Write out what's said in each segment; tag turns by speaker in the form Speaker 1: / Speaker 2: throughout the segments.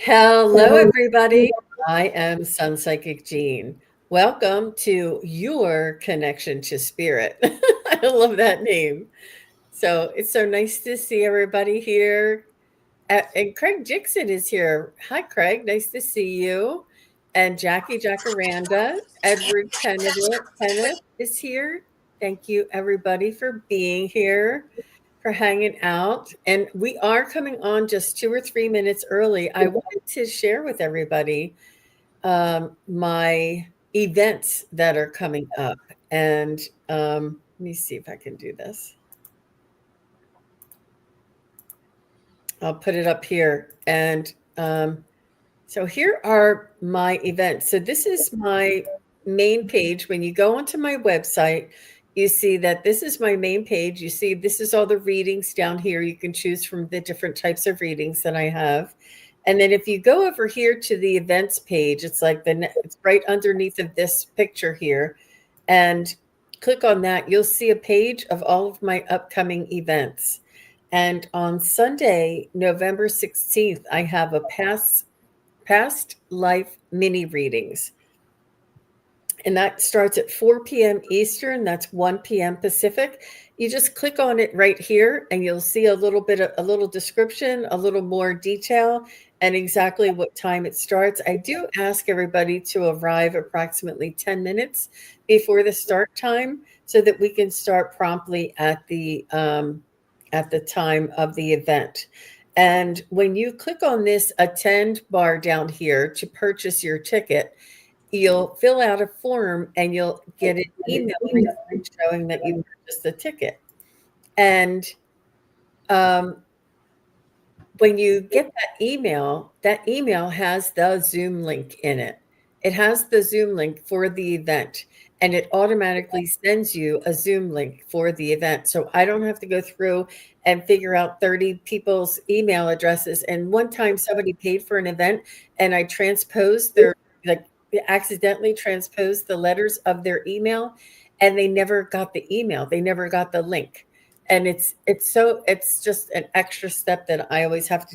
Speaker 1: Hello, everybody. I am SunPsychic Jean. Welcome to your connection to spirit. I love that name. So it's so nice to see everybody here. And Craig Dixon is here. Hi, Craig. Nice to see you. And Jackie Jacaranda, Edward Kenneth is here. Thank you, everybody, for being here, for hanging out. And we are coming on just 2 or 3 minutes early. I wanted to share with everybody my events that are coming up. And let me see if I can do this. I'll put it up here. And so here are my events. So this is my main page. When you go onto my website, you see that this is my main page. You see this is all the readings down here. You can choose from the different types of readings that I have. And then if you go over here to the events page, it's like it's right underneath of this picture here. And click on that, you'll see a page of all of my upcoming events. And on Sunday, November 16th, I have a past life mini readings. And that starts at 4 p.m. Eastern. That's 1 p.m. Pacific. You just click on it right here and you'll see a little description, a little more detail, and exactly what time it starts. I do ask everybody to arrive approximately 10 minutes before the start time so that we can start promptly at the time of the event. And when you click on this attend bar down here to purchase your ticket, you'll fill out a form and you'll get an email showing that you purchased the ticket. And when you get that email has the Zoom link in it. It has the Zoom link for the event, and it automatically sends you a Zoom link for the event. So I don't have to go through and figure out 30 people's email addresses. And one time somebody paid for an event and I transposed accidentally transposed the letters of their email, and they never got the email. They never got the link. And it's just an extra step that I always have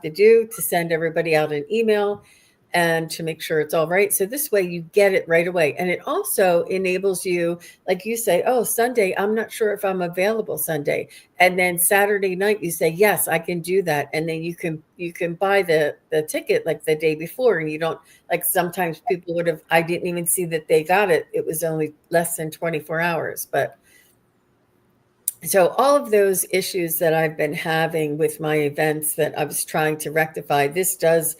Speaker 1: to do to send everybody out an email and to make sure it's all right. So this way you get it right away. And it also enables you, like you say, oh, Sunday, I'm not sure if I'm available Sunday. And then Saturday night you say, yes, I can do that. And then you can buy the ticket like the day before, and you don't, like sometimes people I didn't even see that they got it. It was only less than 24 hours. But so all of those issues that I've been having with my events that I was trying to rectify, this does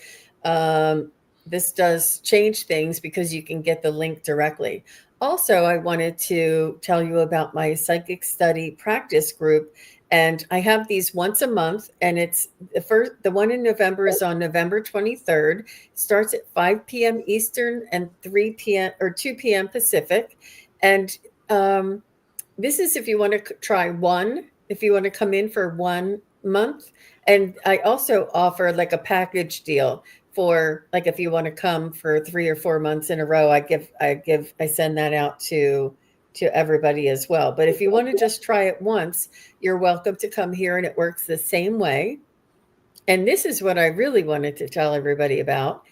Speaker 1: change things because you can get the link directly. Also, I wanted to tell you about my psychic study practice group. And I have these once a month, and it's the one in November is on November 23rd. It starts at 5 p.m. Eastern and 3 p.m. or 2 p.m. Pacific. And this is if you want to try if you want to come in for 1 month. And I also offer like a package deal for like if you want to come for 3 or 4 months in a row. I send that out to everybody as well. But if you want to just try it once, you're welcome to come here, and it works the same way. And this is what I really wanted to tell everybody about.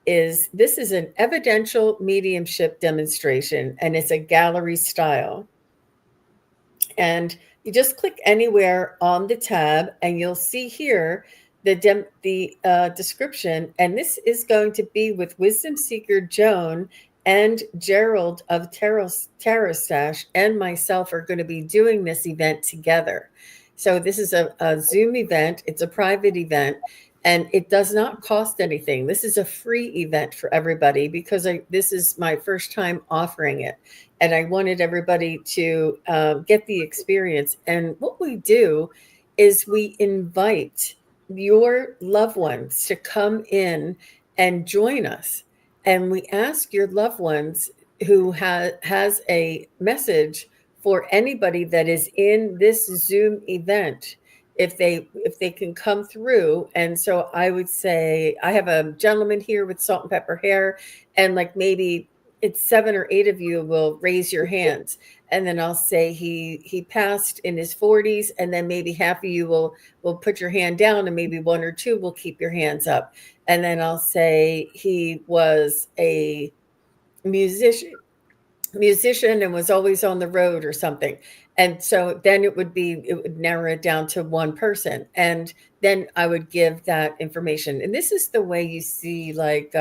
Speaker 1: This is an evidential mediumship demonstration, and it's a gallery style. And you just click anywhere on the tab and you'll see here the description. And this is going to be with Wisdom Seeker Joan and Gerald of Tarot Stash and myself are going to be doing this event together. So this is a Zoom event. It's a private event. And it does not cost anything. This is a free event for everybody because this is my first time offering it. And I wanted everybody to get the experience. And what we do is we invite your loved ones to come in and join us. And we ask your loved ones who has a message for anybody that is in this Zoom event, if they can come through. And so I would say I have a gentleman here with salt and pepper hair, and like maybe it's 7 or 8 of you will raise your hands, and then I'll say he passed in his 40s, and then maybe half of you will put your hand down, and maybe 1 or 2 will keep your hands up. And then I'll say he was a musician and was always on the road or something. And so then it would narrow it down to one person, and then I would give that information. And this is the way you see, like,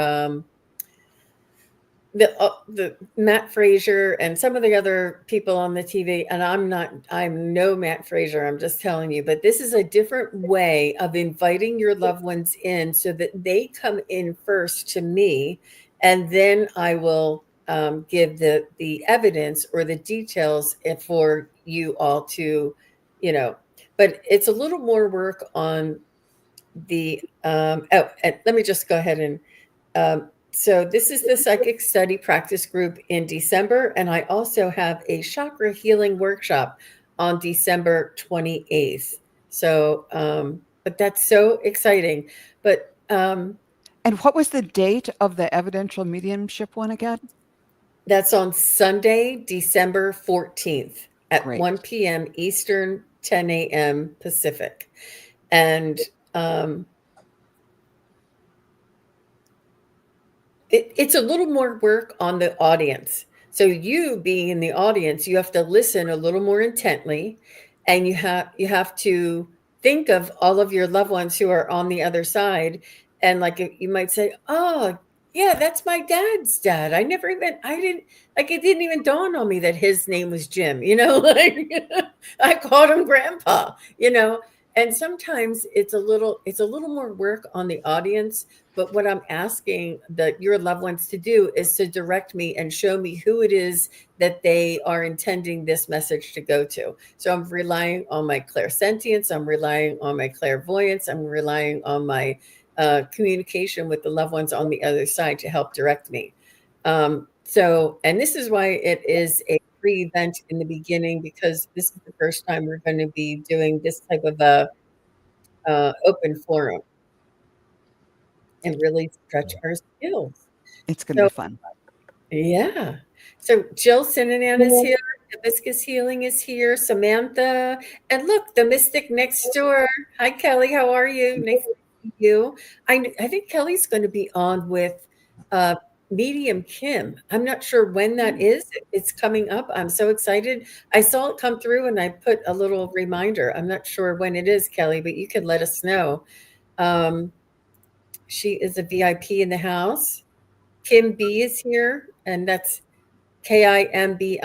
Speaker 1: the Matt Fraser and some of the other people on the TV, and I'm no Matt Fraser, I'm just telling you, but this is a different way of inviting your loved ones in so that they come in first to me, and then I will give the evidence or the details for you all to, but it's a little more work on the, and let me just go ahead and, so this is the psychic study practice group in December, and I also have a chakra healing workshop on December 28th. So, but that's so exciting. But
Speaker 2: And what was the date of the evidential mediumship one again?
Speaker 1: that's on Sunday, December 14th at
Speaker 2: Great.
Speaker 1: 1 p.m. Eastern, 10 a.m. Pacific. And it's a little more work on the audience. So you being in the audience, you have to listen a little more intently, and you have to think of all of your loved ones who are on the other side. And like you might say, "Oh, yeah, that's my dad's dad. I didn't like it didn't even dawn on me that his name was Jim, like I called him grandpa. And sometimes it's a little more work on the audience, but what I'm asking your loved ones to do is to direct me and show me who it is that they are intending this message to go to. So I'm relying on my clairsentience, I'm relying on my clairvoyance, I'm relying on my communication with the loved ones on the other side to help direct me. And this is why it is a free event in the beginning, because this is the first time we're going to be doing this type of a open forum and really stretch our skills.
Speaker 2: It's going to be
Speaker 1: So,
Speaker 2: fun.
Speaker 1: yeah. So Jill Sinanan is here. Hibiscus Healing is here. Samantha. And look, the mystic next door. Hi, Kelly. How are you? Nice to see you. I think Kelly's going to be on with uh, Medium Kim. I'm not sure when that is. It's coming up. I'm so excited. I saw it come through and I put a little reminder. I'm not sure when it is, Kelly, but you can let us know. She is a VIP in the house. Kim B is here, and that's Kimbi.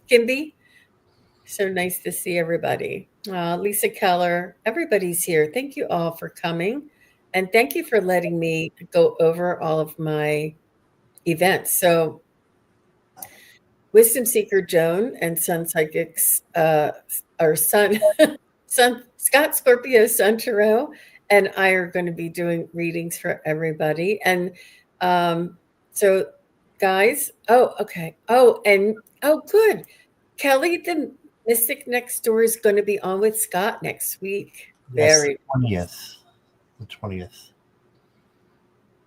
Speaker 1: Kimby. So nice to see everybody. Lisa Keller, everybody's here. Thank you all for coming. And thank you for letting me go over all of my events. So, Wisdom Seeker Joan and SunPsychics, our Sun, Scott Scorpio, Sun Tarot, and I are going to be doing readings for everybody. And so, guys, okay. Good. Kelly, the Mystic Next Door, is going to be on with Scott next week.
Speaker 3: Yes,
Speaker 1: Very,
Speaker 3: 20th. The 20th.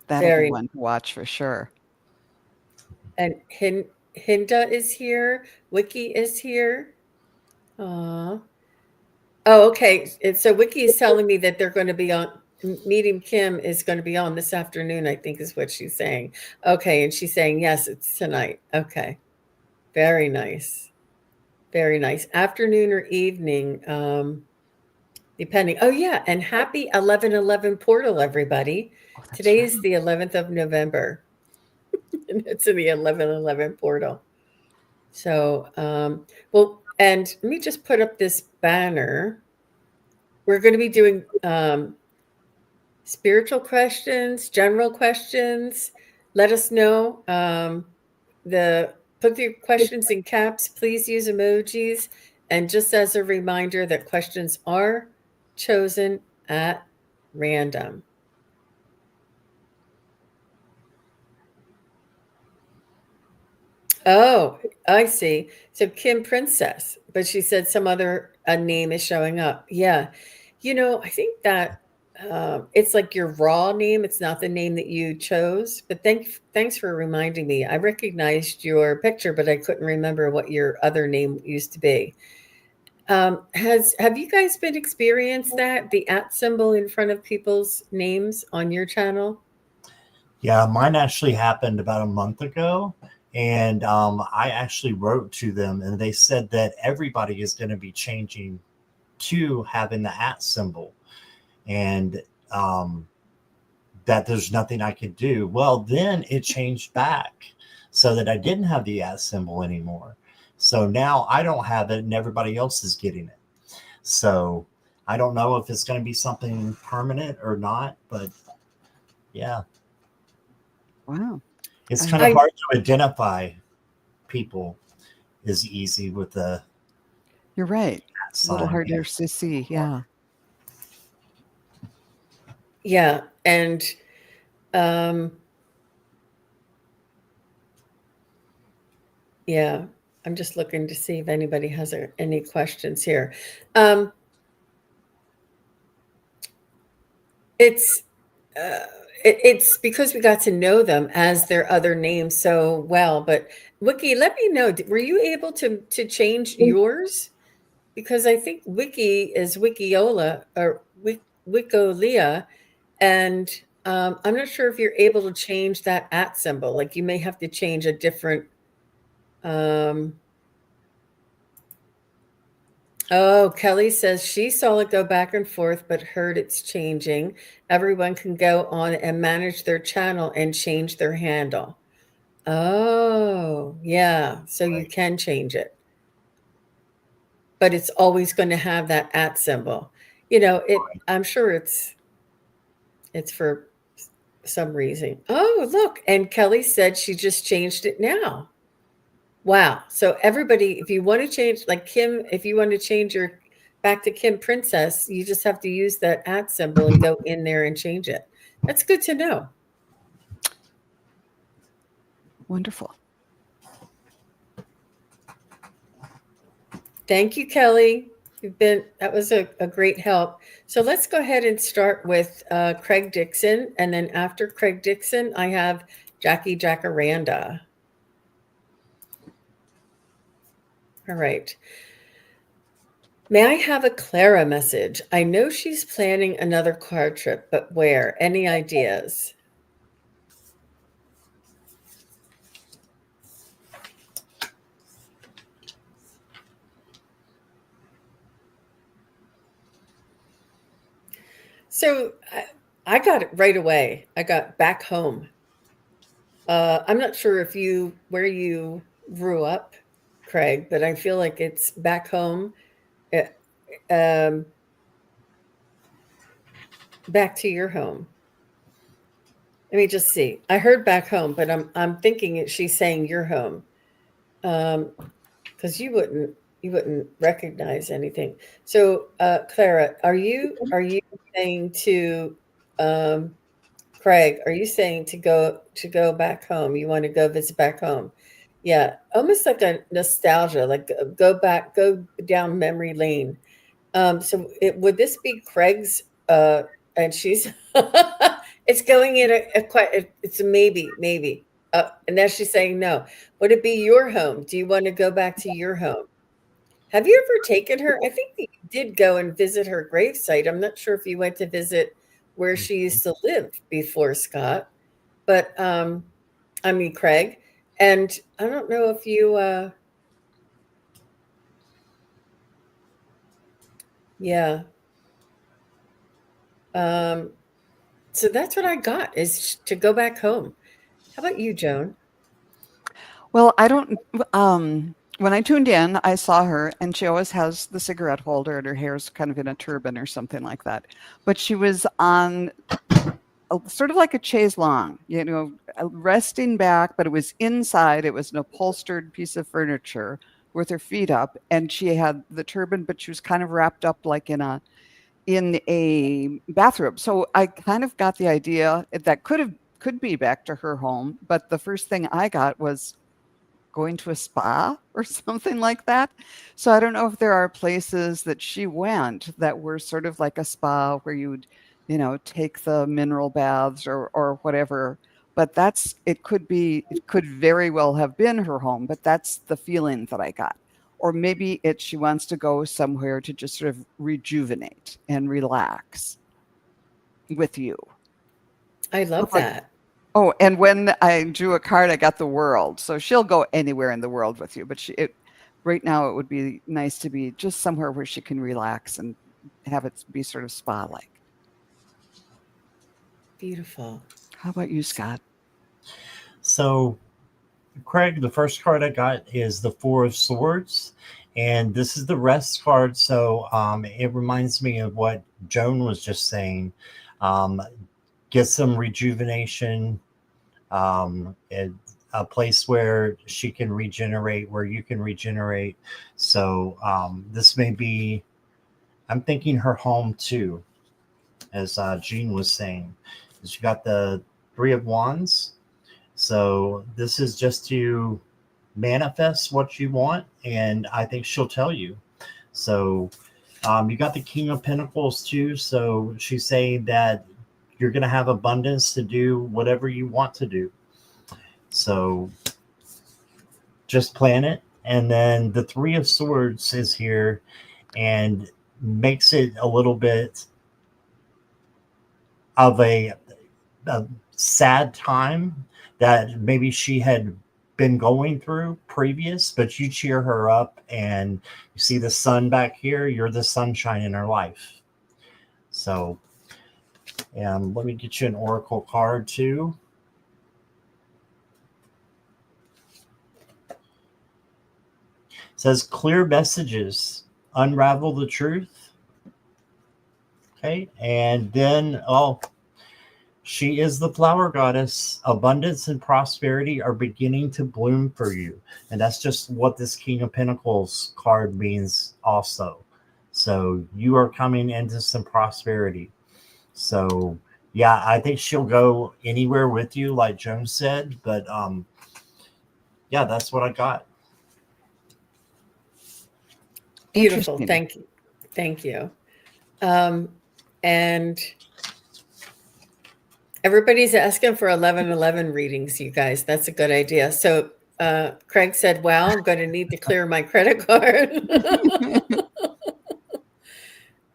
Speaker 2: That'll be
Speaker 1: very.
Speaker 2: one to watch for sure.
Speaker 1: And Hinda is here. Wiki is here. Aw. Oh, okay. So Wiki is telling me that they're going to be on. Medium Kim is going to be on this afternoon, I think is what she's saying. Okay, and she's saying yes, it's tonight. Okay, very nice, very nice. Afternoon or evening, depending. Oh yeah, and happy 11/11 portal, everybody. Today
Speaker 2: right.
Speaker 1: is the 11th of November, and it's in the 11/11 portal. So, well, and let me just put up this banner. We're going to be doing spiritual questions, general questions. Let us know. Put your questions in caps. Please use emojis. And just as a reminder that questions are chosen at random. Oh, I see. So Kim Princess, but she said some other name is showing up. Yeah. I think that it's like your raw name. It's not the name that you chose. But thanks for reminding me. I recognized your picture, but I couldn't remember what your other name used to be. Have you guys been experienced that the at symbol in front of people's names on your channel?
Speaker 3: Yeah, mine actually happened about a month ago. And I actually wrote to them, and they said that everybody is going to be changing to having the at symbol, and um, that there's nothing I could do. Well, then it changed back so that I didn't have the at symbol anymore. So now I don't have it, and everybody else is getting it. So I don't know if it's going to be something permanent or not, but yeah,
Speaker 2: Wow.
Speaker 3: it's kind of
Speaker 1: I
Speaker 3: hard to identify people is easy with the
Speaker 2: You're right.
Speaker 3: at
Speaker 2: It's a little
Speaker 3: sign.
Speaker 2: harder to see. Yeah.
Speaker 1: Yeah, and um, yeah, I'm just looking to see if anybody has any questions here. Um, it's uh, it's because we got to know them as their other names so well. But Wiki, let me know. Were you able to change yours? Because I think Wiki is Wikiola or Wicolia, and I'm not sure if you're able to change that at symbol. Like you may have to change a different. Um, oh, Kelly says she saw it go back and forth, but heard it's changing. Everyone can go on and manage their channel and change their handle. Oh, yeah. So you
Speaker 3: Right.
Speaker 1: can change it, but it's always going to have that at symbol. I'm sure it's for some reason. Oh, look. And Kelly said she just changed it now. Wow. So everybody, if you want to change, like Kim, if you want to change your back to Kim Princess, you just have to use that at symbol and go in there and change it. That's good to know.
Speaker 2: Wonderful.
Speaker 1: Thank you, Kelly. That was a great help. So let's go ahead and start with Craig Dixon. And then after Craig Dixon, I have Jackie Jacaranda. All right. May I have a Clara message? I know she's planning another car trip, but where? Any ideas? So I got it right away. I got back home. I'm not sure where you grew up, Craig, but I feel like it's back home. uh, Um, back to your home. Let me just see. I heard back home, but I'm thinking she's saying your home. Because you wouldn't recognize anything. So, Clara, are you saying to um, Craig? Are you saying to go back home? You want to go visit back home? Yeah, almost like a nostalgia, like go down memory lane. So would this be Craig's? And she's it's going in it's a maybe. And now she's saying no. Would it be your home? Do you want to go back to your home? Have you ever taken her? I think that you did go and visit her gravesite. I'm not sure if you went to visit where she used to live before, Scott, but I mean Craig. And I don't know if you yeah. Um So that's what I got is to go back home. How about you, Joan?
Speaker 2: Well, I don't, when I tuned in, I saw her and she always has the cigarette holder and her hair's kind of in a turban or something like that. But she was on sort of like a chaise longue, resting back, but it was inside. It was an upholstered piece of furniture with her feet up, and she had the turban, but she was kind of wrapped up like in a bathrobe. So I kind of got the idea that could be back to her home, but the first thing I got was going to a spa or something like that. So I don't know if there are places that she went that were sort of like a spa where you'd take the mineral baths or whatever. But it could very well have been her home, but that's the feeling that I got. Or maybe she wants to go somewhere to just sort of rejuvenate and relax with you.
Speaker 1: I
Speaker 2: How
Speaker 1: love
Speaker 2: about
Speaker 1: that.
Speaker 2: Oh, and when I drew a card, I got the world. So she'll go anywhere in the world with you. But right now, it would be nice to be just somewhere where she can relax and have it be sort of spa-like.
Speaker 1: Beautiful.
Speaker 2: How about you, Scott?
Speaker 3: So, Craig, the first card I got is the Four of Swords, and this is the rest card. So, it reminds me of what Joan was just saying. Um, get some rejuvenation, a place where she can regenerate, where you can regenerate. So, this may be, I'm thinking her home too, as Jean was saying. She got the Three of Wands. So this is just to manifest what you want, and I think she'll tell you. So you got the King of Pentacles too. So she's saying that you're going to have abundance to do whatever you want to do. So just plan it. And then the Three of Swords is here and makes it a little bit of a sad time that maybe she had been going through previous, but you cheer her up and you see the sun back here. You're the sunshine in her life. So, and let me get you an oracle card too. It says clear messages, unravel the truth. Okay, and then she is the flower goddess. Abundance and prosperity are beginning to bloom for you. And that's just what this King of Pentacles card means also. So you are coming into some prosperity. So yeah, I think she'll go anywhere with you, like Joan said. But yeah, that's what I got.
Speaker 1: Beautiful.
Speaker 2: Interesting.
Speaker 1: Thank you. Thank you. And everybody's asking for 1111 readings, you guys. That's a good idea. So Craig said, wow, I'm going to need to clear my credit card.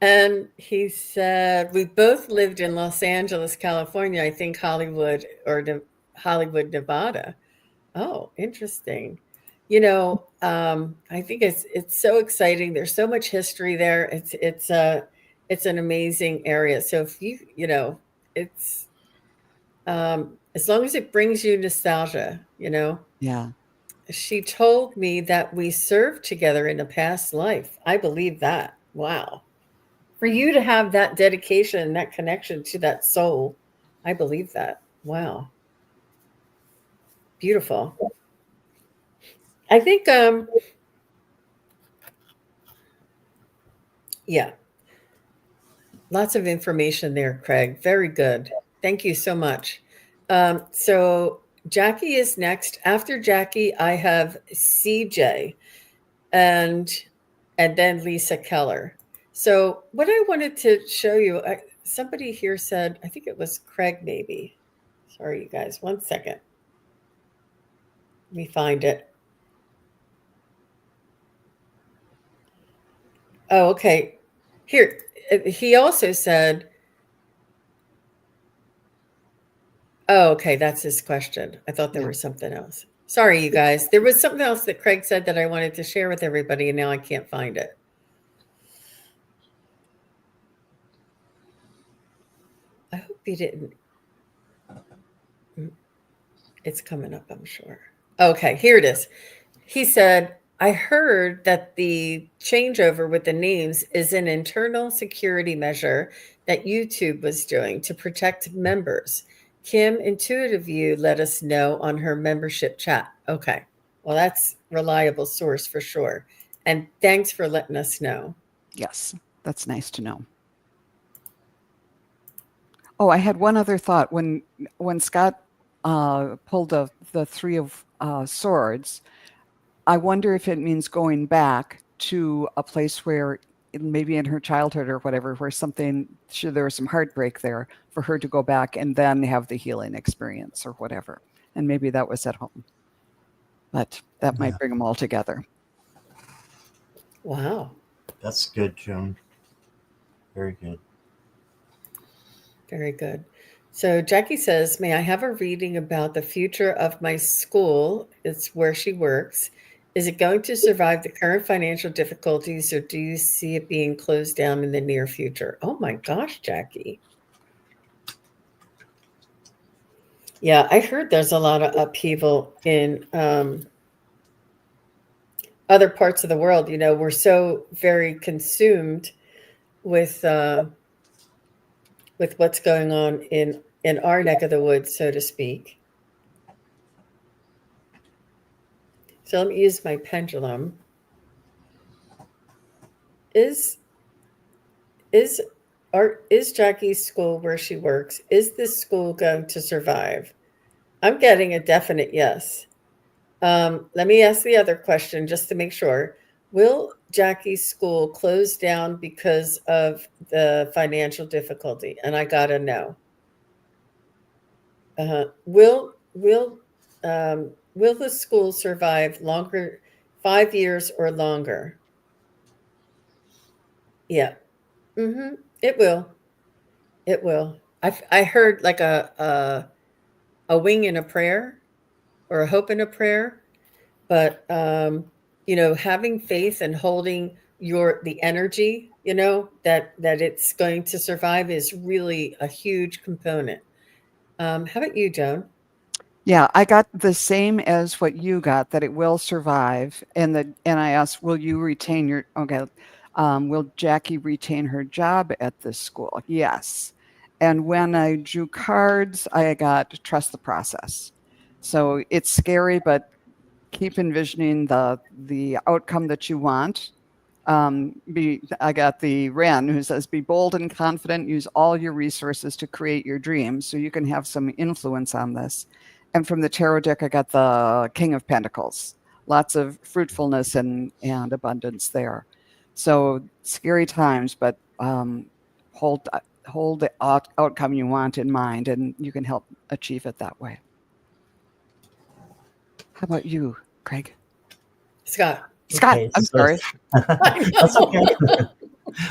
Speaker 1: And he said, we both lived in Los Angeles, California. I think Hollywood or Hollywood, Nevada. Oh, interesting. I think it's so exciting. There's so much history there. It's an amazing area. So if it's as long as it brings you nostalgia.
Speaker 2: Yeah.
Speaker 1: She told me that we served together in a past life. I believe that. Wow. For you to have that dedication, that connection to that soul, I believe that. Wow. Beautiful. I think yeah, lots of information there, Craig. Very good. Thank you so much. So Jackie is next. After Jackie, I have CJ and then Lisa Keller. So what I wanted to show you, somebody here said, I think it was Craig, maybe. Sorry, you guys. 1 second. Let me find it. Oh, okay. Here, he also said, oh, okay, that's his question. I thought there
Speaker 2: Yeah.
Speaker 1: was something else. Sorry, you guys. There was something else that Craig said that I wanted to share with everybody, and now I can't find it. I hope he didn't. It's coming up, I'm sure. Okay, here it is. He said, I heard that the changeover with the names is an internal security measure that YouTube was doing to protect members. Kim, Intuitive View, let us know on her membership chat. Okay. Well, that's reliable source for sure. And thanks for letting us know.
Speaker 2: Yes. That's nice to know. Oh, I had one other thought. When Scott pulled the Three of Swords, I wonder if it means going back to a place where maybe in her childhood or whatever, where there was some heartbreak there for her to go back and then have the healing experience or whatever. And maybe that was at home. But that
Speaker 3: Yeah.
Speaker 2: might bring them all together.
Speaker 1: Wow.
Speaker 3: That's good, Joan. Very good.
Speaker 1: Very good. So Jackie says, may I have a reading about the future of my school? It's where she works. Is it going to survive the current financial difficulties, or do you see it being closed down in the near future? Oh my gosh, Jackie. Yeah, I heard there's a lot of upheaval in other parts of the world. We're so very consumed with what's going on in our neck of the woods, so to speak. So let me use my pendulum. Is is is Jackie's school where she works? Is this school going to survive? I'm getting a definite yes. Let me ask the other question just to make sure. Will Jackie's school close down because of the financial difficulty? And I got a no. Will the school survive longer, 5 years or longer? Yeah. It will. It will. I heard like a wing in a prayer, or a hope in a prayer, but having faith and holding the energy, that it's going to survive is really a huge component. How about you, Joan?
Speaker 2: Yeah, I got the same as what you got, that it will survive. And I asked, will Jackie retain her job at this school? Yes. And when I drew cards, I got trust the process. So it's scary, but keep envisioning the outcome that you want. I got the Wren who says, be bold and confident, use all your resources to create your dreams so you can have some influence on this. And from the tarot deck, I got the King of Pentacles, lots of fruitfulness and abundance there. So scary times, but hold the outcome you want in mind, and you can help achieve it that way. How about you, Craig?
Speaker 1: Scott.
Speaker 3: Okay,
Speaker 2: I'm sorry.
Speaker 3: That's okay.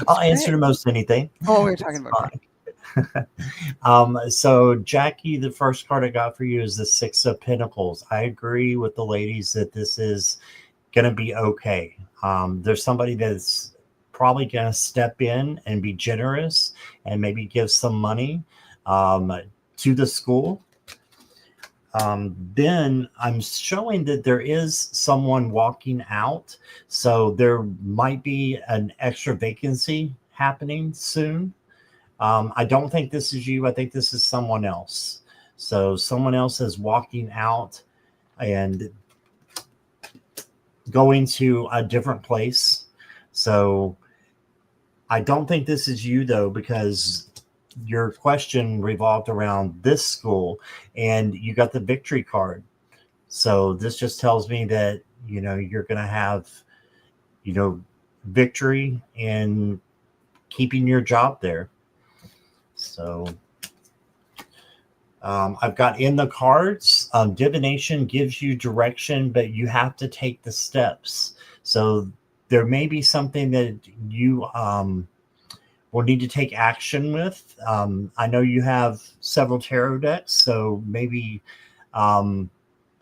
Speaker 3: I'll answer to most anything.
Speaker 2: Oh, we're talking about
Speaker 3: So Jackie, the first card I got for you is the Six of Pentacles. I agree with the ladies that this is going to be okay. There's somebody that's probably going to step in and be generous and maybe give some money to the school. Then I'm showing that there is someone walking out. So there might be an extra vacancy happening soon. I don't think this is you. I think this is someone else. So someone else is walking out and going to a different place. So I don't think this is you, though, because your question revolved around this school and you got the victory card. So this just tells me that, you're going to have, victory in keeping your job there. So I've got in the cards, divination gives you direction, but you have to take the steps. So there may be something that you will need to take action with. I know you have several tarot decks, so maybe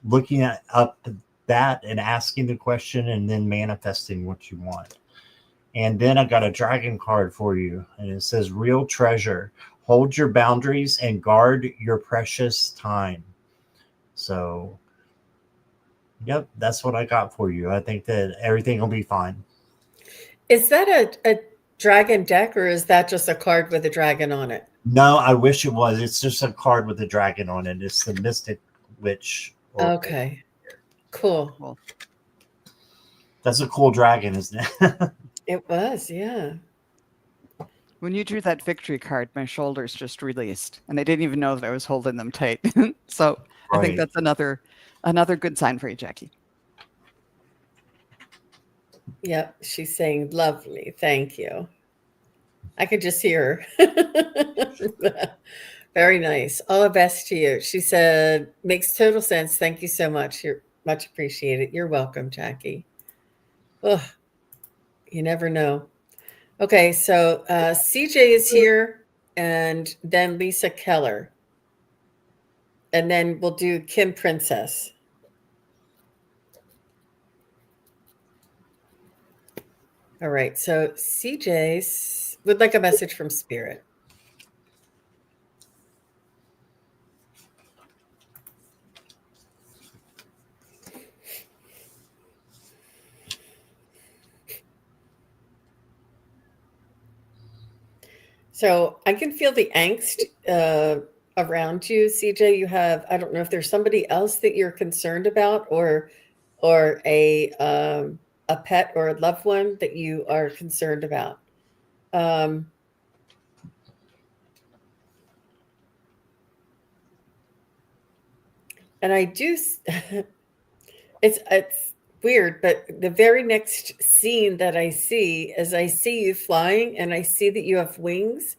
Speaker 3: looking up that and asking the question and then manifesting what you want. And then I got a dragon card for you, and it says real treasure. Hold your boundaries and guard your precious time. So, yep, that's what I got for you. I think that everything will be fine.
Speaker 1: Is that a dragon deck, or is that just a card with a dragon on it?
Speaker 3: No, I wish it was. It's just a card with a dragon on it. It's the Mystic Witch.
Speaker 1: Okay, cool.
Speaker 3: That's a cool dragon, isn't it?
Speaker 1: It was, yeah.
Speaker 2: When you drew that victory card, my shoulders just released, and I didn't even know that I was holding them tight. So I think that's another good sign for you, Jackie.
Speaker 1: Yep, she's saying lovely. Thank you. I could just hear her. Very nice. All the best to you. She said, makes total sense. Thank you so much. You're much appreciated. You're welcome, Jackie. Ugh, you never know. Okay, so CJ is here, and then Lisa Keller. And then we'll do Kim Princess. All right, so CJ would like a message from Spirit. So I can feel the angst around you, CJ. You have, I don't know if there's somebody else that you're concerned about, or a pet or a loved one that you are concerned about. Um, and I do. It's weird, but the very next scene that I see is I see you flying, and I see that you have wings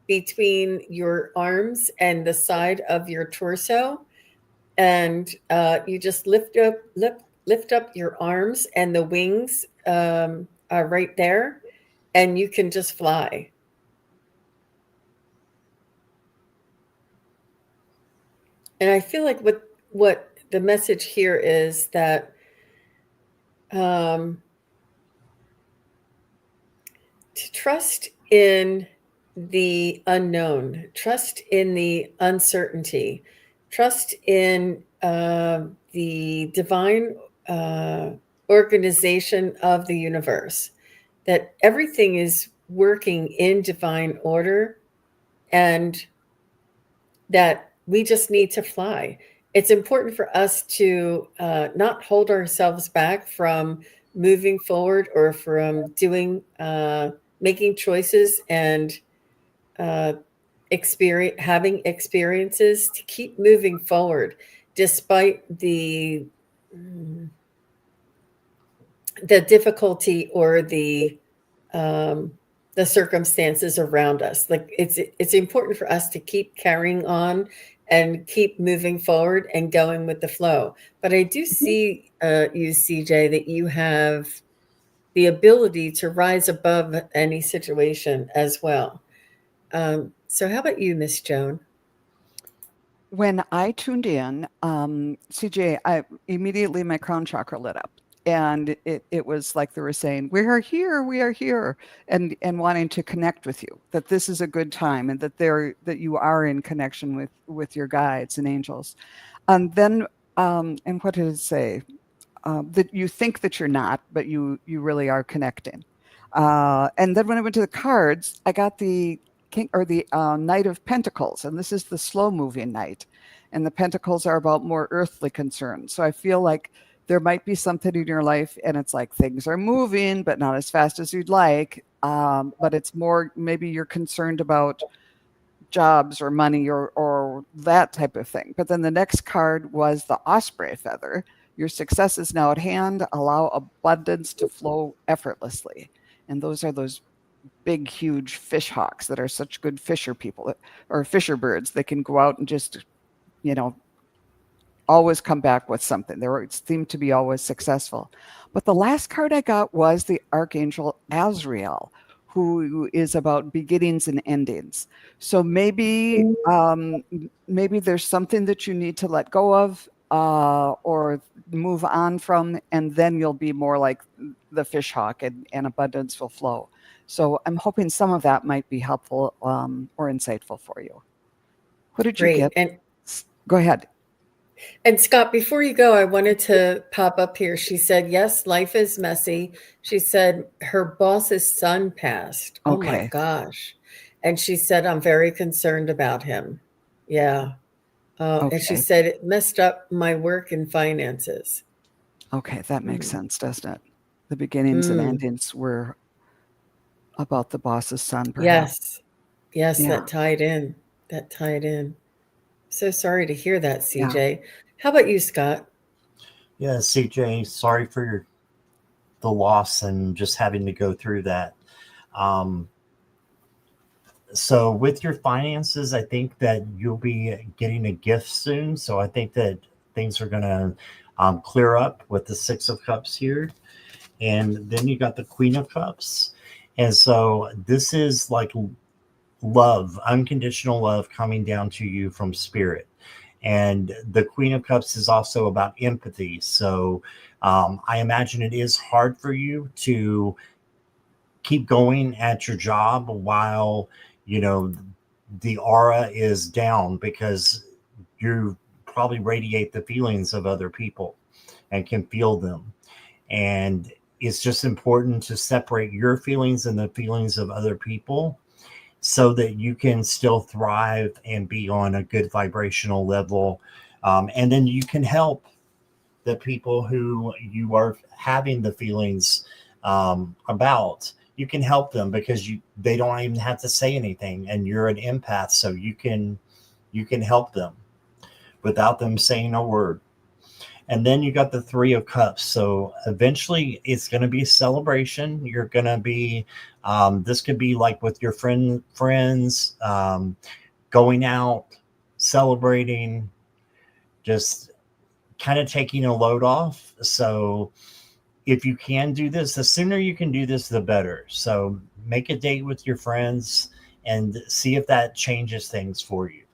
Speaker 1: between your arms and the side of your torso, and you just lift up your arms, and the wings are right there, and you can just fly. And I feel like what the message here is that um, to trust in the unknown, trust in the uncertainty, trust in the divine uh, organization of the universe, that everything is working in divine order, and that we just need to fly. It's important for us to not hold ourselves back from moving forward, or from making choices, and uh, having experiences, to keep moving forward despite the difficulty, or um, the circumstances around us. Like it's important for us to keep carrying on and keep moving forward and going with the flow. But I do see you, CJ, that you have the ability to rise above any situation as well. So how about you, Miss Joan?
Speaker 2: When I tuned in, CJ, immediately my crown chakra lit up. And it was like they were saying, we are here, and wanting to connect with you, that this is a good time, and that you are in connection with your guides and angels. And then, and what did it say? That you think that you're not, but you really are connecting. And then when I went to the cards, I got the King, or the Knight of Pentacles, and this is the slow moving knight. And the pentacles are about more earthly concerns. So I feel like there might be something in your life, and it's like things are moving, but not as fast as you'd like. But it's more, maybe you're concerned about jobs or money, or that type of thing. But then the next card was the osprey feather. Your success is now at hand. Allow abundance to flow effortlessly. And those are those big, huge fish hawks that are such good fisher people, or fisher birds. They can go out and just, you know, always come back with something. They seem to be always successful. But the last card I got was the Archangel Azrael, who is about beginnings and endings. So maybe there's something that you need to let go of, or move on from, and then you'll be more like the fish hawk, and abundance will flow. So I'm hoping some of that might be helpful, or insightful for you. What did you
Speaker 1: Great.
Speaker 2: get? Go ahead.
Speaker 1: And Scott, before you go, I wanted to pop up here. She said, yes, life is messy. She said her boss's son passed. Oh my
Speaker 2: Okay.
Speaker 1: gosh. And she said, I'm very concerned about him. Yeah. And she
Speaker 2: Okay.
Speaker 1: said, it messed up my work and finances.
Speaker 2: Okay, that makes
Speaker 1: Mm.
Speaker 2: sense, doesn't it? The beginnings and endings were about the boss's son, perhaps.
Speaker 1: Yes. Yes,
Speaker 2: Yeah,
Speaker 1: that tied in. That tied in. So sorry to hear that,
Speaker 2: yeah.
Speaker 1: CJ. How about you, Scott?
Speaker 3: Yeah, CJ, sorry for your the loss and just having to go through that. So with your finances, I think that you'll be getting a gift soon. So I think that things are going to clear up with the Six of Cups here. And then you got the Queen of Cups. And so this is like love, unconditional love coming down to you from spirit. And the Queen of Cups is also about empathy. So I imagine it is hard for you to keep going at your job while, you know, the aura is down, because you probably radiate the feelings of other people and can feel them. And it's just important to separate your feelings and the feelings of other people so that you can still thrive and be on a good vibrational level. And then you can help the people who you are having the feelings about. You can help them because they don't even have to say anything, and you're an empath, so you can help them without them saying a word. And then you got the Three of Cups. So eventually it's going to be a celebration. You're going to be, this could be like with your friends, going out, celebrating, just kind of taking a load off. So if you can do this, the sooner you can do this, the better. So make a date with your friends and see if that changes things for you.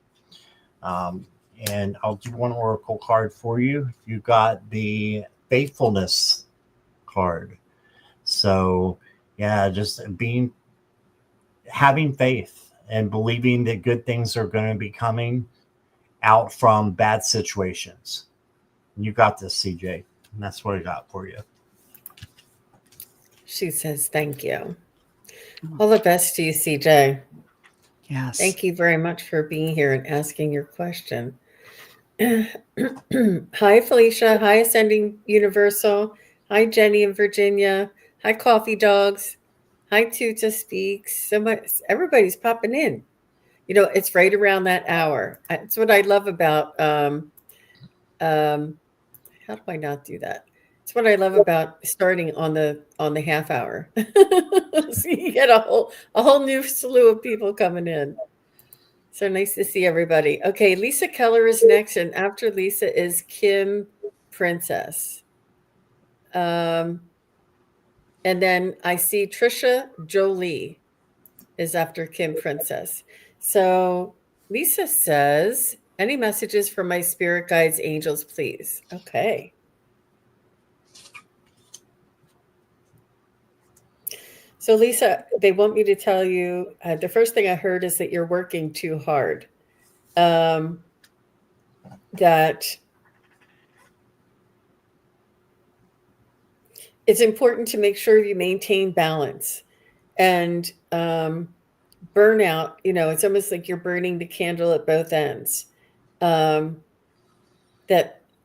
Speaker 3: And I'll do one oracle card for you. You got the faithfulness card. So yeah, just having faith and believing that good things are going to be coming out from bad situations. You got this, CJ. And that's what I got for you.
Speaker 1: She says, thank you. All the best to you, CJ.
Speaker 2: Yes.
Speaker 1: Thank you very much for being here and asking your question. Hi, Felicia. Hi, Ascending Universal. Hi, Jenny in Virginia. Hi, Coffee Dogs. Hi, Tuta Speaks. Everybody's popping in. You know, it's right around that hour. It's what I love about. How do I not do that? It's what I love about starting on the half hour. So you get a whole new slew of people coming in. So nice to see everybody. Okay, Lisa Keller is next, and after Lisa is Kim Princess. And then I see Trisha Jolie is after Kim Princess. So Lisa says, any messages from my spirit guides, angels, please? Okay. So Lisa, they want me to tell you, the first thing I heard is that you're working too hard. That it's important to make sure you maintain balance. And burnout, you know, it's almost like you're burning the candle at both ends. That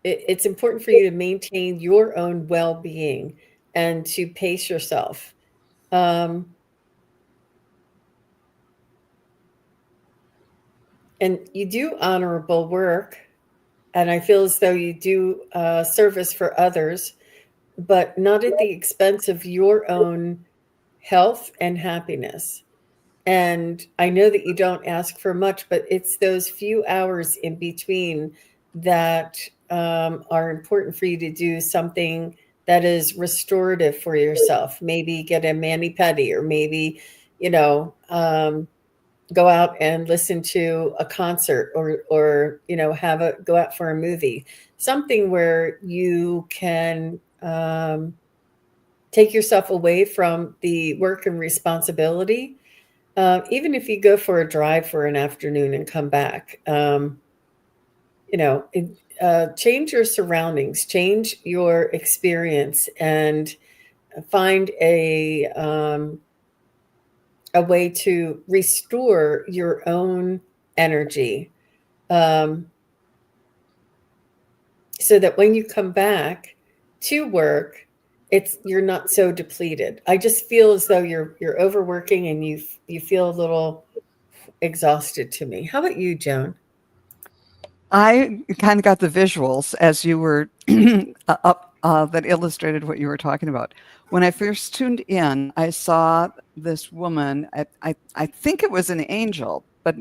Speaker 1: it's important for you to maintain your own well-being and to pace yourself. And you do honorable work, and I feel as though you do service for others, but not at the expense of your own health and happiness. And I know that you don't ask for much, but it's those few hours in between that are important for you to do something that is restorative for yourself. Maybe get a mani-pedi, or maybe, you know, go out and listen to a concert, or you know, go out for a movie, something where you can take yourself away from the work and responsibility. Even if you go for a drive for an afternoon and come back, change your surroundings, change your experience, and find a way to restore your own energy, so that when you come back to work, you're not so depleted. I just feel as though you're overworking and you feel a little exhausted to me. How about you, Joan?
Speaker 2: I kind of got the visuals as you were that illustrated what you were talking about. When I first tuned in, I saw this woman. I think it was an angel, but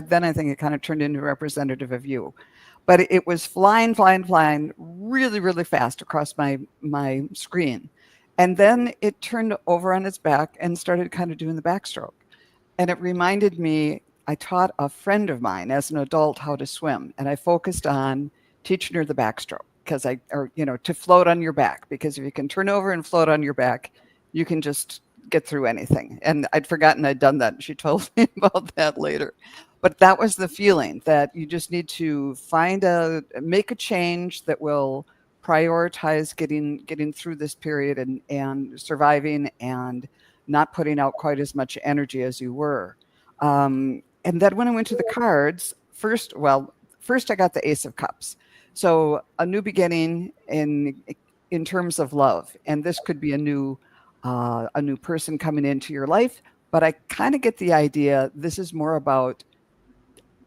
Speaker 2: then I think it kind of turned into a representative of you. But it was flying, flying, flying really, really fast across my screen. And then it turned over on its back and started kind of doing the backstroke. And it reminded me, I taught a friend of mine as an adult how to swim, and I focused on teaching her the backstroke because to float on your back, because if you can turn over and float on your back, you can just get through anything. And I'd forgotten I'd done that. And she told me about that later. But that was the feeling that you just need to make a change that will prioritize getting through this period and surviving and not putting out quite as much energy as you were. And then when I went to the cards, first I got the Ace of Cups. So a new beginning in terms of love, and this could be a new person coming into your life. But I kind of get the idea this is more about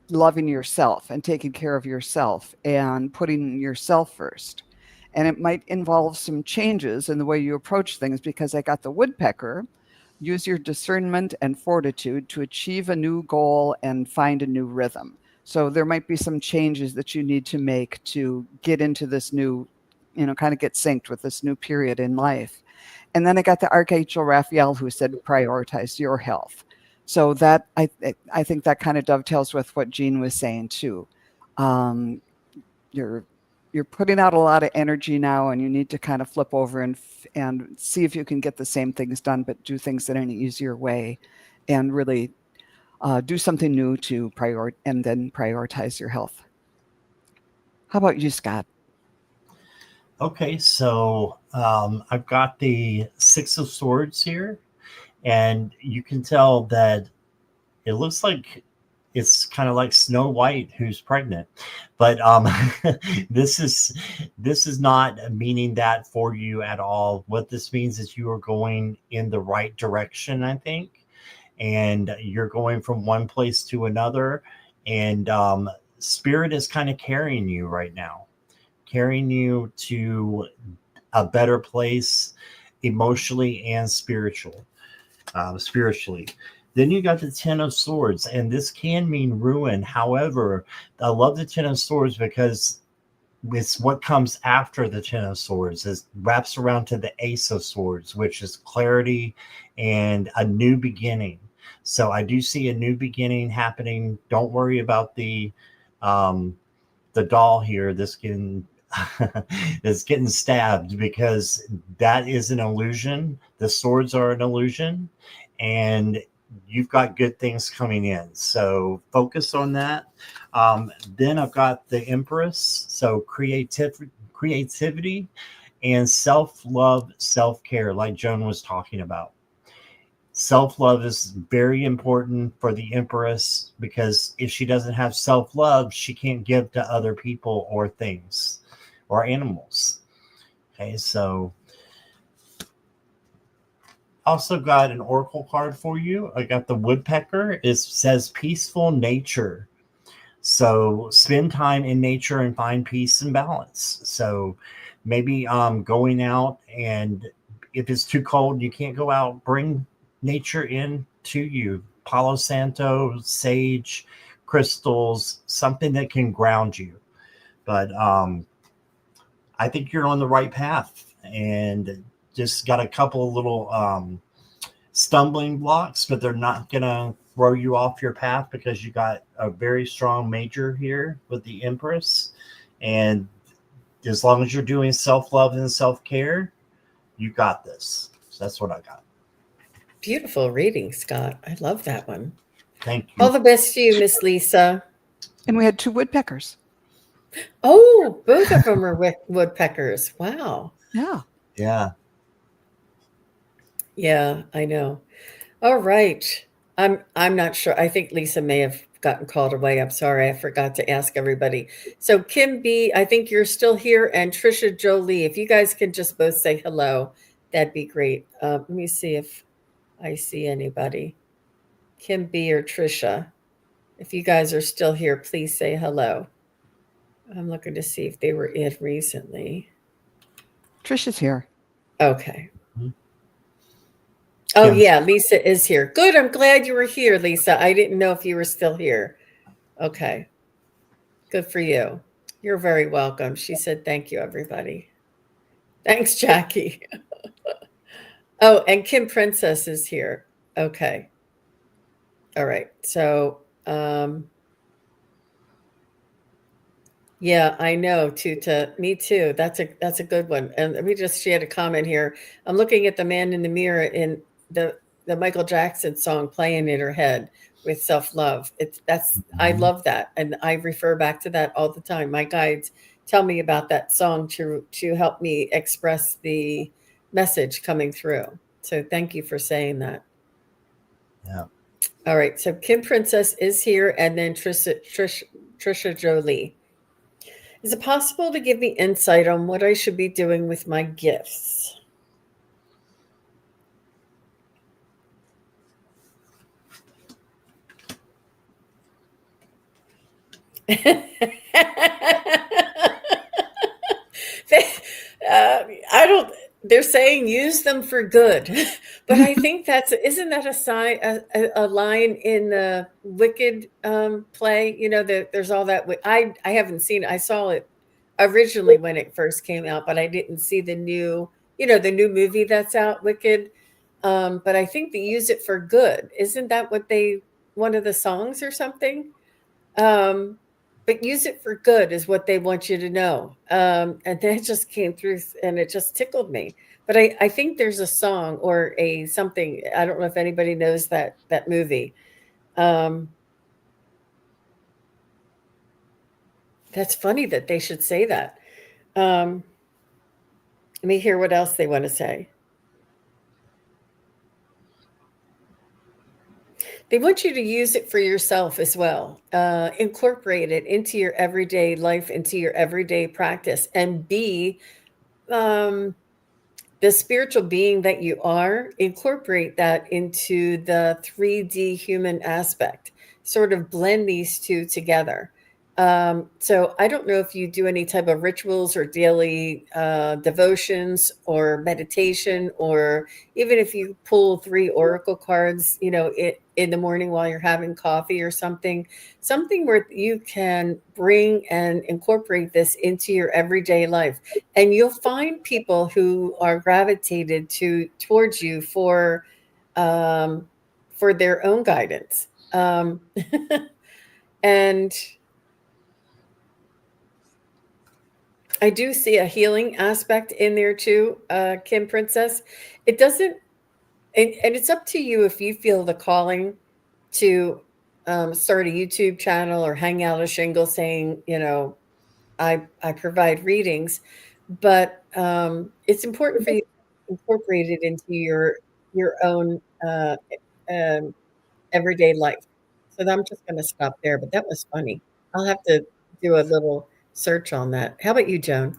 Speaker 2: loving yourself and taking care of yourself and putting yourself first. And it might involve some changes in the way you approach things because I got the woodpecker. Use your discernment and fortitude to achieve a new goal and find a new rhythm. So there might be some changes that you need to make to get into this new, kind of get synced with this new period in life. And then I got the Archangel Raphael who said, prioritize your health. So that I think that kind of dovetails with what Jean was saying too. You're putting out a lot of energy now, and you need to kind of flip over and see if you can get the same things done, but do things in an easier way, and really do something new to and then prioritize your health. How about you, Scott?
Speaker 3: Okay, so I've got the Six of Swords here, and you can tell that it looks like it's kind of like Snow White who's pregnant, but this is not meaning that for you at all. What this means is you are going in the right direction, I think, and you're going from one place to another, and Spirit is kind of carrying you right now, carrying you to a better place emotionally and spiritually. Then you got the Ten of Swords, and this can mean ruin. However, I love the Ten of Swords because it's what comes after the Ten of Swords. It wraps around to the Ace of Swords, which is clarity and a new beginning. So I do see a new beginning happening. Don't worry about the doll here. This can is getting stabbed because that is an illusion. The swords are an illusion, and you've got good things coming in. So focus on that. Then I've got the Empress. So creativity and self-love, self-care, like Joan was talking about. Self-love is very important for the Empress because if she doesn't have self-love, she can't give to other people or things or animals. Okay, so also got an oracle card for you. I got the Woodpecker. It says peaceful nature. So spend time in nature and find peace and balance. So maybe going out, and if it's too cold, you can't go out, bring nature in to you. Palo Santo, sage, crystals, something that can ground you. But I think you're on the right path, and just got a couple of little stumbling blocks, but they're not going to throw you off your path because you got a very strong major here with the Empress. And as long as you're doing self-love and self-care, you got this. So that's what I got.
Speaker 1: Beautiful reading, Scott. I love that one.
Speaker 3: Thank you.
Speaker 1: All the best to you, Miss Lisa.
Speaker 2: And we had 2 woodpeckers.
Speaker 1: Oh, both of them are woodpeckers. Wow.
Speaker 2: Yeah.
Speaker 3: Yeah.
Speaker 1: Yeah, I know. All right. I'm not sure. I think Lisa may have gotten called away. I'm sorry. I forgot to ask everybody. So Kim B, I think you're still here, and Trisha Jolie, if you guys can just both say hello, that'd be great. Let me see if I see anybody. Kim B or Trisha. If you guys are still here, please say hello. I'm looking to see if they were in recently.
Speaker 2: Trish is here.
Speaker 1: Okay.
Speaker 3: Mhm.
Speaker 1: Oh,
Speaker 3: Kim's
Speaker 1: yeah, Lisa is here. Good. I'm glad you were here, Lisa. I didn't know if you were still here. Okay. Good for you. You're very welcome. She said, thank you, everybody. Thanks, Jackie. Oh, and Kim Princess is here. Okay. All right. So, yeah, I know, Tuta. Me too. That's a good one. And let me just she had a comment here. I'm looking at the man in the mirror in the Michael Jackson song playing in her head with self-love. I
Speaker 3: Mhm.
Speaker 1: love that. And I refer back to that all the time. My guides tell me about that song to help me express the message coming through. So thank you for saying that.
Speaker 3: Yeah.
Speaker 1: All right. So Kim Princess is here and then Trisha Jolie. Is it possible to give me insight on what I should be doing with my gifts? I don't. They're saying use them for good, but I think isn't that a sign a line in the Wicked play? You know, there's all that. I haven't seen it. I saw it originally when it first came out, but I didn't see the new the new movie that's out, Wicked. But I think they use it for good. Isn't that what they one of the songs or something? Um, but use it for good is what they want you to know. And that just came through and it just tickled me. But I think there's a song or a something. I don't know if anybody knows that movie. Um, that's funny that they should say that. Um, Let me hear what else they want to say. They want you to use it for yourself as well. Incorporate it into your everyday life, into your everyday practice, and be um, the spiritual being that you are, incorporate that into the 3D human aspect, sort of blend these two together. So I don't know if you do any type of rituals or daily devotions or meditation, or even if you pull three oracle cards, in the morning while you're having coffee or something where you can bring and incorporate this into your everyday life, and you'll find people who are gravitated towards you um, for their own guidance. And I do see a healing aspect in there too, Kim Princess. It doesn't, and it's up to you if you feel the calling to start a YouTube channel or hang out a shingle saying, I provide readings, but it's important for you to incorporate it into your own um, everyday life. So I'm just going to stop there. But that was funny. I'll have to do a little search on that. How about you, Joan?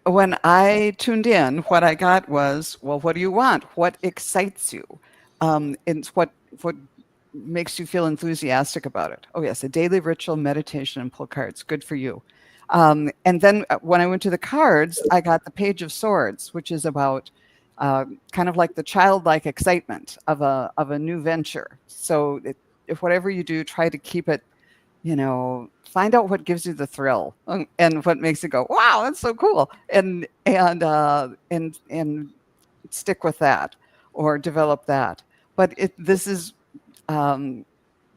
Speaker 2: When I tuned in, what I got was, well, what do you want? What excites you? And what makes you feel enthusiastic about it? Oh yes, a daily ritual, meditation, and pull cards. Good for you. And then when I went to the cards, I got the Page of Swords, which is about kind of like the childlike excitement of a new venture. So if whatever you do, try to keep it, find out what gives you the thrill, and what makes it go, wow, that's so cool, and stick with that, or develop that. But this is um,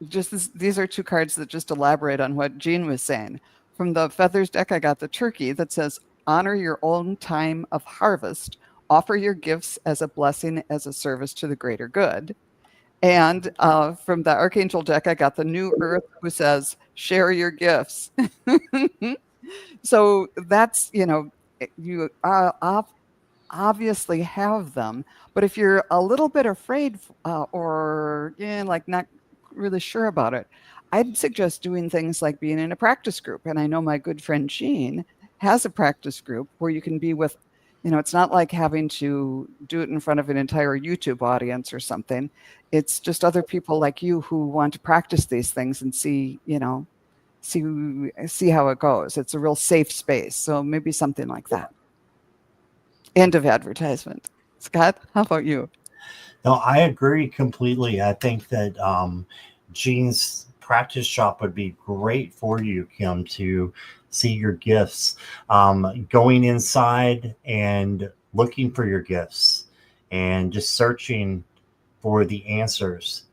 Speaker 2: these are two cards that just elaborate on what Jean was saying. From the Feathers deck, I got the Turkey that says, honor your own time of harvest, offer your gifts as a blessing, as a service to the greater good. And from the Archangel deck, I got the New Earth, who says, share your gifts. So that's, you obviously have them. But if you're a little bit afraid, or like not really sure about it, I'd suggest doing things like being in a practice group. And I know my good friend Jean has a practice group where you can be with, it's not like having to do it in front of an entire YouTube audience or something. It's just other people like you who want to practice these things and see how it goes. It's a real safe space. So maybe something like that. End of advertisement. Scott, how about you?
Speaker 3: No, I agree completely. I think that Jean's practice shop would be great for you, Kim, to see your gifts. Going inside and looking for your gifts and just searching for the answers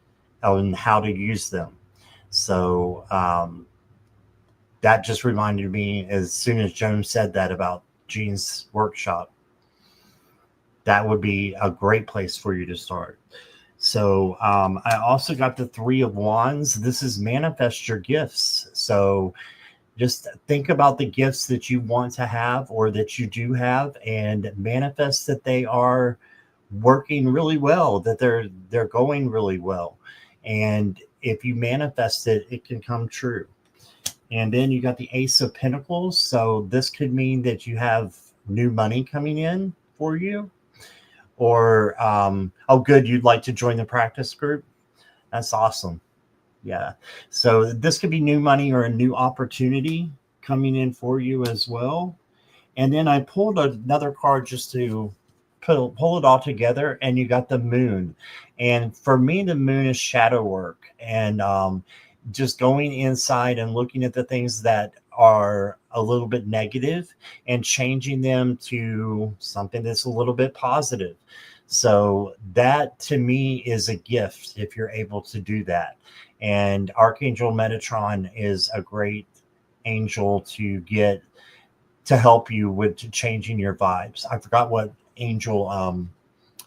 Speaker 3: on how to use them. So that just reminded me as soon as Joan said that about Jean's workshop, that would be a great place for you to start. So I also got the Three of Wands. This is manifest your gifts. So just think about the gifts that you want to have or that you do have and manifest that they are working really well, that they're going really well. And if you manifest it, it can come true. And then you got the Ace of Pentacles. So this could mean that you have new money coming in for you. Or, oh, good, you'd like to join the practice group? That's awesome. Yeah. So this could be new money or a new opportunity coming in for you as well. And then I pulled another card just to pull it all together, and you got the moon. And for me, the moon is shadow work and just going inside and looking at the things that are a little bit negative and changing them to something that's a little bit positive. So that to me is a gift if you're able to do that. And Archangel Metatron is a great angel to get to help you with changing your vibes. I forgot what angel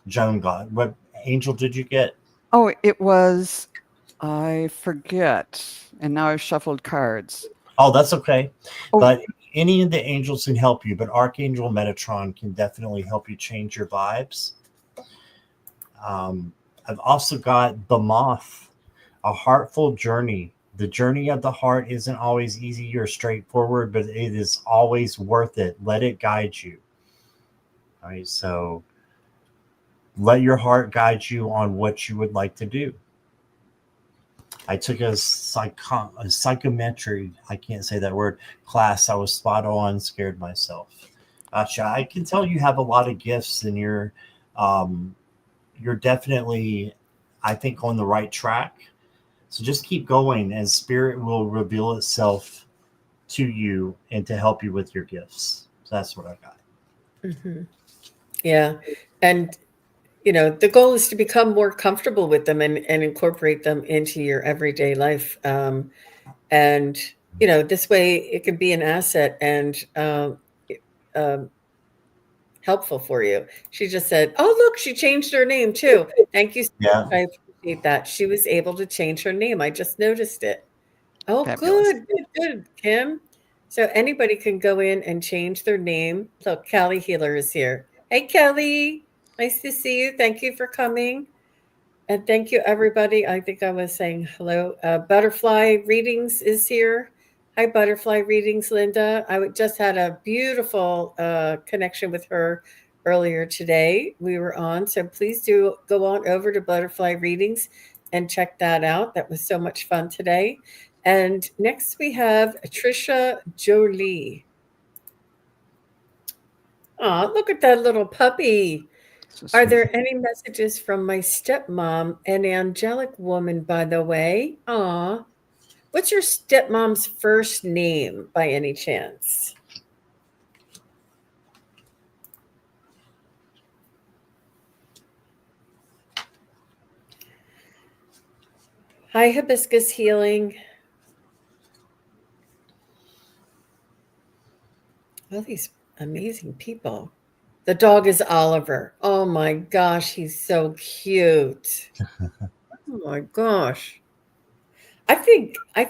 Speaker 3: Joan got. What angel did you get?
Speaker 2: Oh, it was, I forget. And now I've shuffled cards.
Speaker 3: Oh, that's okay.
Speaker 2: Oh.
Speaker 3: But any of the angels can help you, but Archangel Metatron can definitely help you change your vibes. I've also got the Moth, a heartful journey. The journey of the heart isn't always easy or straightforward, but it is always worth it. Let it guide you. All right, so let your heart guide you on what you would like to do. I took a psychometry, I can't say that word, class. I was spot on, scared myself. Gotcha. I can tell you have a lot of gifts and you're definitely, I think, on the right track. So just keep going and spirit will reveal itself to you and to help you with your gifts. So that's what I got.
Speaker 1: Mm-hmm. Yeah. And, the goal is to become more comfortable with them and incorporate them into your everyday life. And, this way it could be an asset and um, helpful for you. She just said, "Oh, look, she changed her name too." Thank you so
Speaker 3: Yeah.
Speaker 1: much. I appreciate that. She was able to change her name. I just noticed it. Oh,
Speaker 2: Fabulous.
Speaker 1: good, Kim. So anybody can go in and change their name. Look, Kelly Healer is here. Hey, Kelly. Nice to see you. Thank you for coming. And thank you, everybody. I think I was saying hello. Butterfly Readings is here. Hi, Butterfly Readings, Linda. Just had a beautiful connection with her earlier today. We were on. So please do go on over to Butterfly Readings and check that out. That was so much fun today. And next we have Trisha Jolie. Oh, look at that little puppy.
Speaker 2: So
Speaker 1: Are
Speaker 2: sweet.
Speaker 1: there any messages from my stepmom, an angelic woman, by the way? Aw. What's your stepmom's first name by any chance? Hi, Hibiscus Healing. All these amazing people. The dog is Oliver. Oh my gosh, he's so cute. Oh my gosh. I think I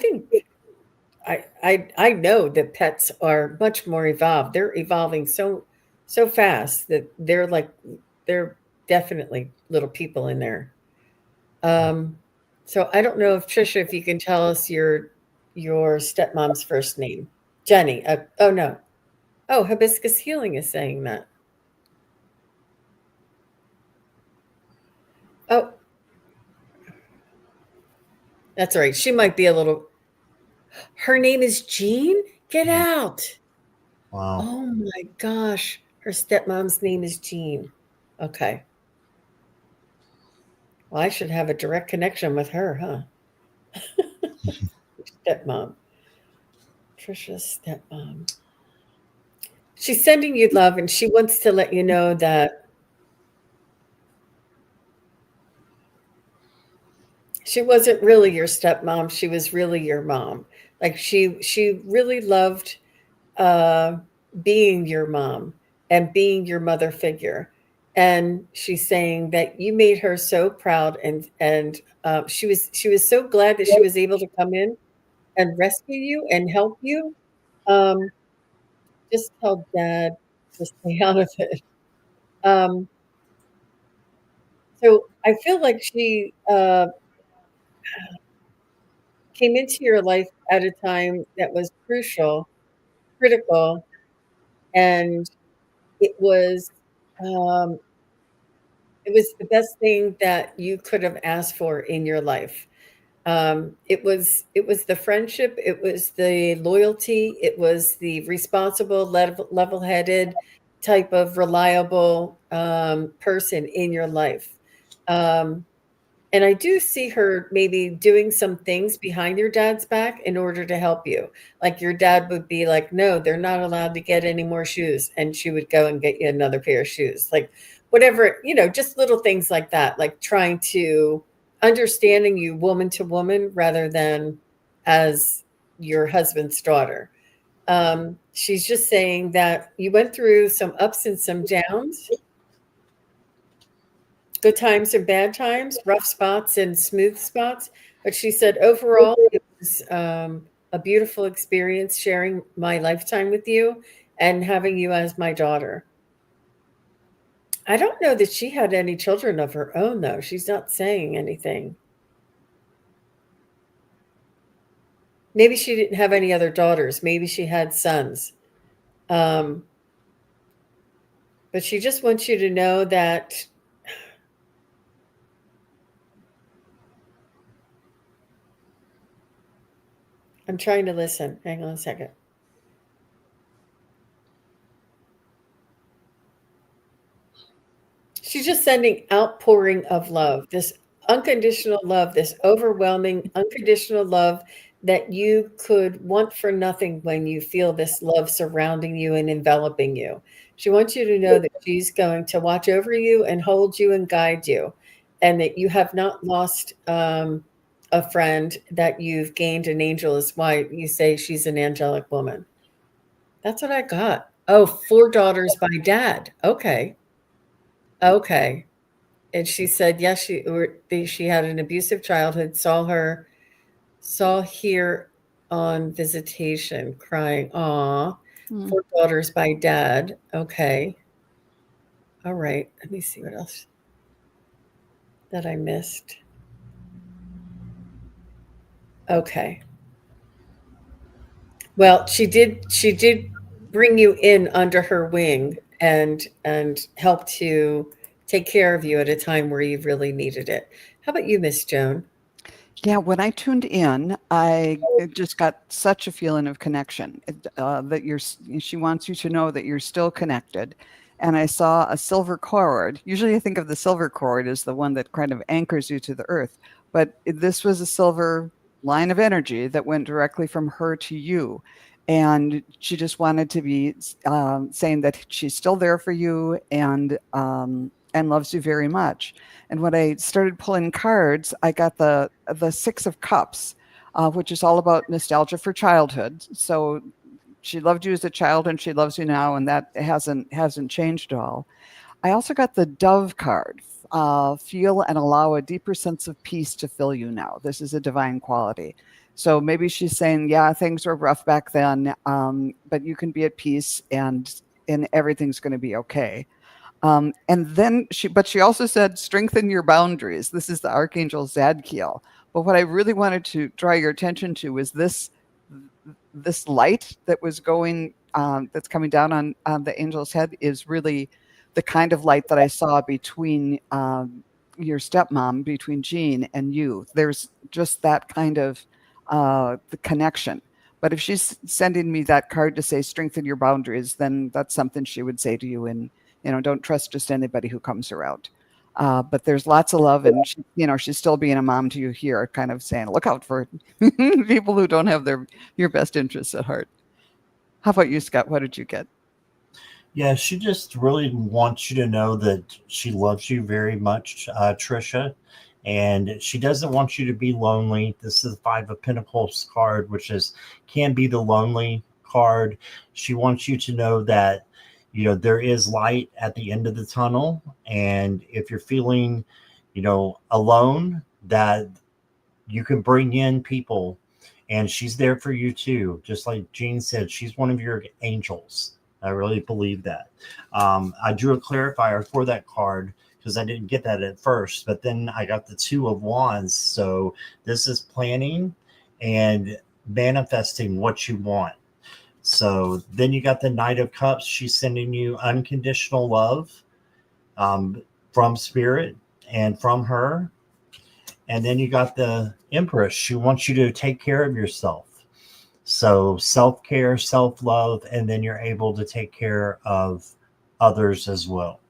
Speaker 1: know that pets are much more evolved. They're evolving so fast that they're definitely little people in there. Um, so I don't know if Trisha, if you can tell us your stepmom's first name, Jenny. Oh no, oh Hibiscus Healing is saying that. Oh, that's all right. She might be a little. Her name is Jean. Get out.
Speaker 3: Wow.
Speaker 1: Oh my gosh. Her stepmom's name is Jean. Okay. Well, I should have a direct connection with her, huh? Stepmom. Trisha's stepmom. She's sending you love, and she wants to let you know that she wasn't really your stepmom. She was really your mom. Like she really loved uh, being your mom and being your mother figure. And she's saying that you made her so proud, and she was so glad that she was able to come in and rescue you and help you. Um, just tell Dad to stay out of it. Um, so I feel like she came into your life at a time that was crucial, critical, and it was um, it was the best thing that you could have asked for in your life. It was the friendship, it was the loyalty, it was the responsible, level-headed type of reliable person in your life. Um, And I do see her maybe doing some things behind your dad's back in order to help you. Like your dad would be like, "No, they're not allowed to get any more shoes." And she would go and get you another pair of shoes. Like whatever, just little things like that, like trying to understanding you woman to woman rather than as your husband's daughter. She's just saying that you went through some ups and some downs, good times and bad times, rough spots and smooth spots. But she said overall, it was a beautiful experience sharing my lifetime with you and having you as my daughter. I don't know that she had any children of her own, though. She's not saying anything. Maybe she didn't have any other daughters. Maybe she had sons. Um, but she just wants you to know that I'm trying to listen. Hang on a second. She's just sending outpouring of love, this unconditional love, this overwhelming unconditional love that you could want for nothing when you feel this love surrounding you and enveloping you. She wants you to know that she's going to watch over you and hold you and guide you, and that you have not lost a friend, that you've gained an angel, is why you say she's an angelic woman. That's what I got. Oh, four daughters by dad. Okay. Okay. And she said, yes, she had an abusive childhood, saw here on visitation, crying, aw,
Speaker 2: Hmm.
Speaker 1: four daughters by dad. Okay. All right. Let me see what else that I missed. Okay. Well, she did bring you in under her wing and help to take care of you at a time where you really needed it. How about you, Miss Joan?
Speaker 2: Yeah, when I tuned in, I just got such a feeling of connection, that she wants you to know that you're still connected. And I saw a silver cord. Usually I think of the silver cord as the one that kind of anchors you to the earth, but this was a silver line of energy that went directly from her to you. And she just wanted to be saying that she's still there for you, and loves you very much. And when I started pulling cards, I got the Six of Cups, which is all about nostalgia for childhood. So she loved you as a child, and she loves you now, and that hasn't changed at all. I also got the Dove card. Feel and allow a deeper sense of peace to fill you now. This is a divine quality. So maybe she's saying, yeah, things were rough back then, but you can be at peace, and everything's going to be okay. And then she also said, strengthen your boundaries. This is the Archangel Zadkiel. But what I really wanted to draw your attention to is this light that was that's coming down on the angel's head is really the kind of light that I saw between your stepmom, between Jean and you. There's just that kind of the connection. But if she's sending me that card to say strengthen your boundaries, then that's something she would say to you. And, don't trust just anybody who comes around. But there's lots of love, and she's still being a mom to you here, kind of saying, look out for people who don't have your best interests at heart. How about you, Scott? What did you get?
Speaker 3: Yeah, she just really wants you to know that she loves you very much, Trisha, and she doesn't want you to be lonely. This is the Five of Pentacles card, which can be the lonely card. She wants you to know that there is light at the end of the tunnel, and if you're feeling alone, that you can bring in people, and she's there for you too. Just like Jean said, she's one of your angels. I really believe that. I drew a clarifier for that card because I didn't get that at first, but then I got the Two of Wands. So this is planning and manifesting what you want. So then you got the Knight of Cups. She's sending you unconditional love from Spirit and from her. And then you got the Empress. She wants you to take care of yourself. So self-care, self-love, and then you're able to take care of others as well.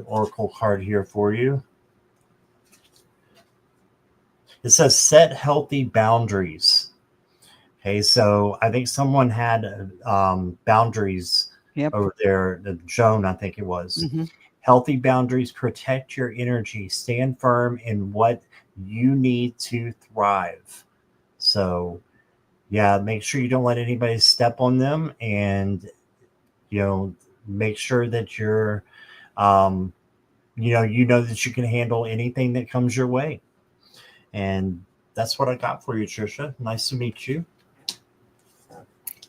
Speaker 3: Oracle card here for you. It says set healthy boundaries. Okay, so I think someone had boundaries over there. Joan, I think it was. Mm-hmm. Healthy boundaries protect your energy. Stand firm in what you need to thrive. So, yeah, make sure you don't let anybody step on them, and make sure that you're, that you can handle anything that comes your way. And that's what I got for you, Trisha. Nice to meet you.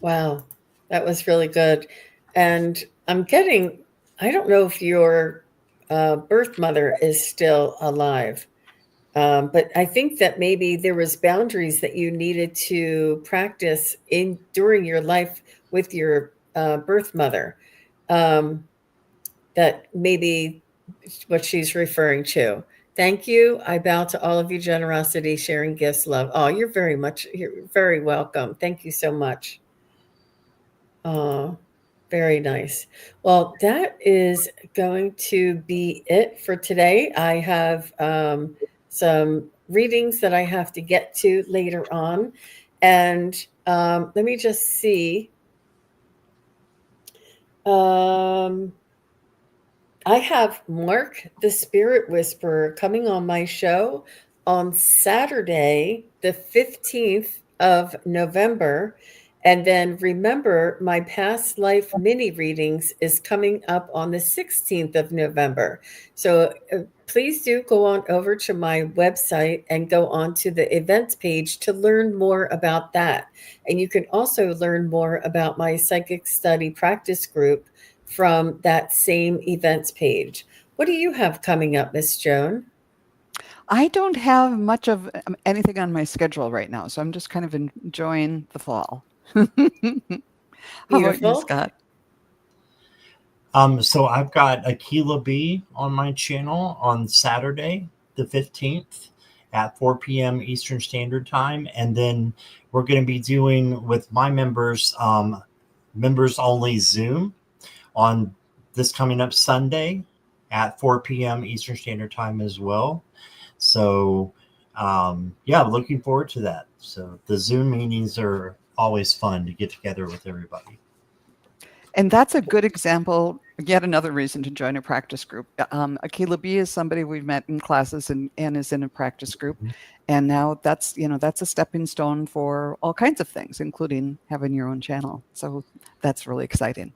Speaker 1: Wow, that was really good. And I don't know if your birth mother is still alive. But I think that maybe there was boundaries that you needed to practice during your life with your birth mother. That maybe what she's referring to. Thank you. I bow to all of your generosity, sharing gifts, love. Oh, you're very welcome. Thank you so much. Oh, very nice. Well, that is going to be it for today. I have some readings that I have to get to later on. And let me just see. I have Mark the Spirit Whisperer coming on my show on Saturday, the 15th of November. And then remember, my past life mini readings is coming up on the 16th of November. So please do go on over to my website and go on to the events page to learn more about that. And you can also learn more about my psychic study practice group from that same events page. What do you have coming up, Miss Joan?
Speaker 2: I don't have much of anything on my schedule right now, so I'm just kind of enjoying the fall. How about you, Scott?
Speaker 3: So I've got Aquila B on my channel on Saturday, the 15th at 4 p.m. Eastern Standard Time. And then we're going to be doing with my members, members only Zoom on this coming up Sunday at 4 p.m. Eastern Standard Time as well. So, looking forward to that. So the Zoom meetings are always fun to get together with everybody.
Speaker 2: And that's a good example, yet another reason to join a practice group. Aquila B is somebody we've met in classes and is in a practice group. Mm-hmm. And now that's a stepping stone for all kinds of things, including having your own channel. So that's really exciting.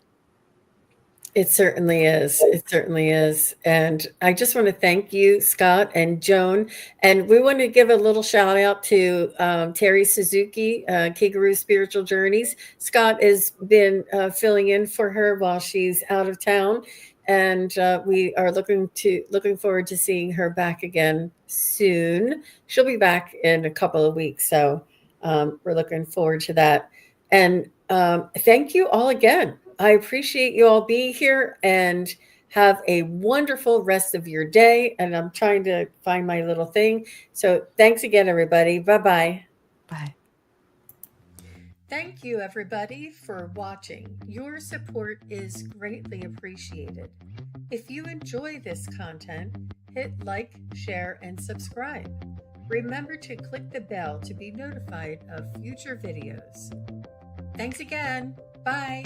Speaker 1: It certainly is. It certainly is. And I just want to thank you, Scott and Joan. And we want to give a little shout out to Terry Suzuki, Kigaru Spiritual Journeys. Scott has been filling in for her while she's out of town. And we are looking forward to seeing her back again soon. She'll be back in a couple of weeks. So we're looking forward to that. And thank you all again. I appreciate you all being here, and have a wonderful rest of your day. And I'm trying to find my little thing. So thanks again, everybody. Bye-bye.
Speaker 2: Bye.
Speaker 1: Thank you, everybody, for watching. Your support is greatly appreciated. If you enjoy this content, hit like, share, and subscribe. Remember to click the bell to be notified of future videos. Thanks again. Bye.